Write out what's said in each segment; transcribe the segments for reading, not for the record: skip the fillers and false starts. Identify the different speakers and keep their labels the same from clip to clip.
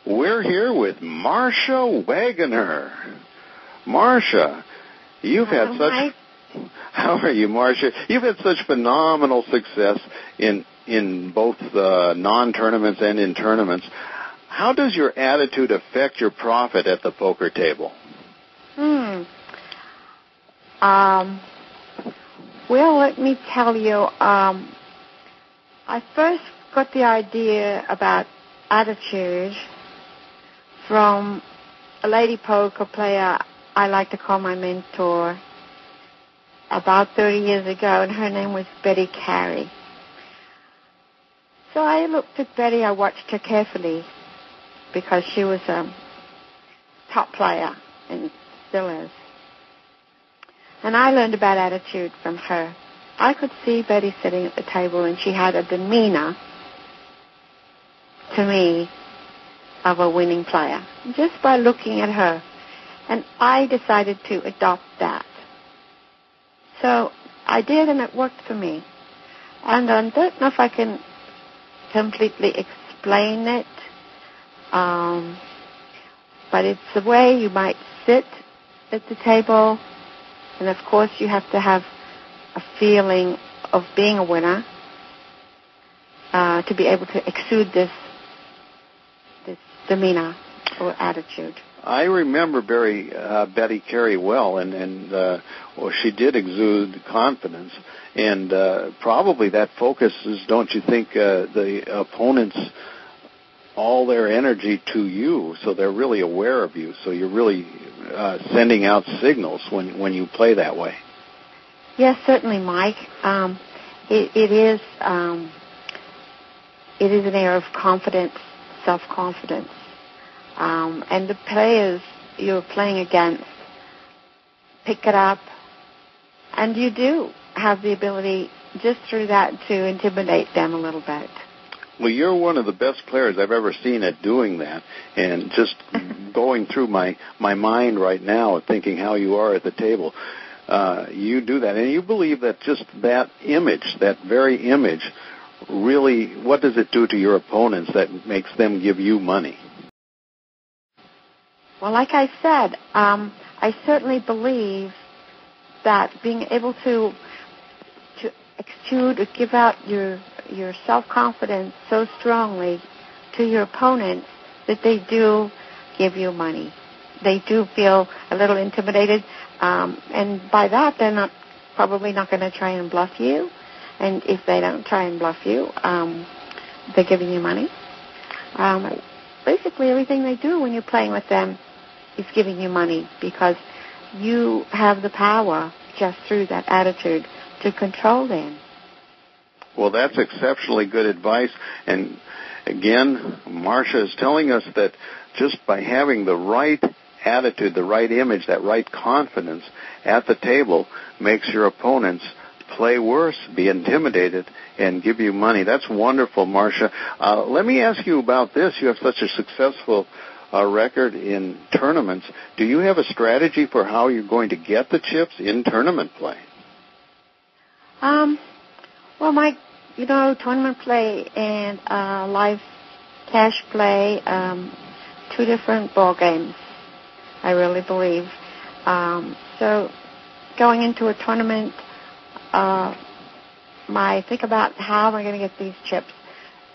Speaker 1: We're here with Marsha Waggoner. Marsha, you've had such... How are you, Marsha? You've had such phenomenal success in both non-tournaments and in tournaments. How does your attitude affect your profit at the poker table?
Speaker 2: Well, let me tell you, I first got the idea about attitude from a lady poker player I like to call my mentor about 30 years ago, and her name was Betty Carey. So I looked at Betty, I watched her carefully because she was a top player and still is. And I learned about attitude from her. I could see Betty sitting at the table, and she had a demeanor, to me, of a winning player, just by looking at her. And I decided to adopt that. So I did, and it worked for me. And I don't know if I can completely explain it, but it's the way you might sit at the table. And, of course, you have to have a feeling of being a winner to be able to exude this demeanor or attitude.
Speaker 1: I remember Betty Carey well, and she did exude confidence. And probably that focuses, don't you think, the opponents, all their energy to you, so they're really aware of you. So you're really sending out signals when you play that way.
Speaker 2: Yes, certainly, Mike. It is an air of confidence, self-confidence. And the players you're playing against pick it up, and you do have the ability just through that to intimidate them a little bit.
Speaker 1: Well, you're one of the best players I've ever seen at doing that, and just going through my mind right now thinking how you are at the table. You do that, and you believe that just that image, that very image, really, what does it do to your opponents that makes them give you money?
Speaker 2: Well, like I said, I certainly believe that being able to exude or give out your self-confidence so strongly to your opponents that they do give you money. They do feel a little intimidated, and by that they're probably not going to try and bluff you. And if they don't try and bluff you, they're giving you money. Basically, everything they do when you're playing with them is giving you money because you have the power just through that attitude to control them.
Speaker 1: Well, that's exceptionally good advice. And again, Marsha is telling us that just by having the right attitude, the right image, that right confidence at the table makes your opponents play worse, be intimidated, and give you money. That's wonderful, Marsha. Let me ask you about this. You have such a successful record in tournaments. Do you have a strategy for how you're going to get the chips in tournament play?
Speaker 2: Well, Mike, tournament play and live cash play, two different ball games, I really believe. So going into a tournament, think about how am I going to get these chips.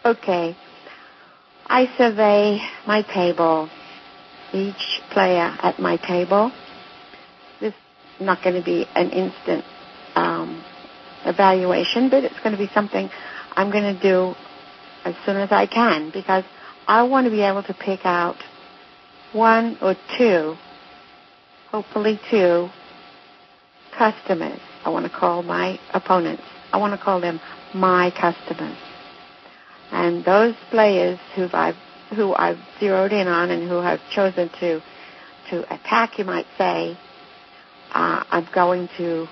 Speaker 2: Okay, I survey my table, each player at my table. This is not going to be an instant evaluation, but it's going to be something I'm going to do as soon as I can because I want to be able to pick out one or two, hopefully two, customers. I want to call my opponents. I want to call them my customers. And those players who I've zeroed in on and who I've chosen to attack, you might say, I'm going to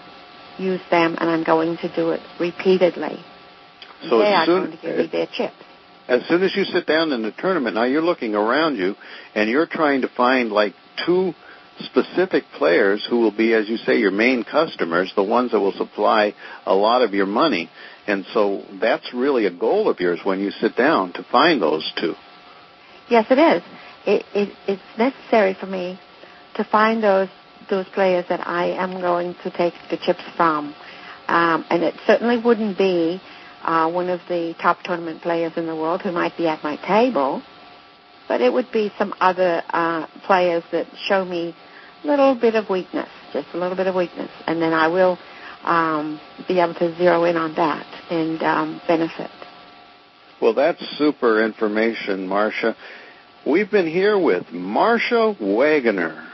Speaker 2: use them, and I'm going to do it repeatedly.
Speaker 1: So
Speaker 2: they are going to give me their chips.
Speaker 1: As soon as you sit down in the tournament, now you're looking around you, and you're trying to find like two specific players who will be, as you say, your main customers, the ones that will supply a lot of your money. And so that's really a goal of yours when you sit down to find those two.
Speaker 2: Yes, it is. it's necessary for me to find those players that I am going to take the chips from. And it certainly wouldn't be one of the top tournament players in the world who might be at my table, but it would be some other players that show me a little bit of weakness, just a little bit of weakness, and then I will be able to zero in on that and benefit.
Speaker 1: Well, that's super information, Marsha. We've been here with Marsha Waggoner.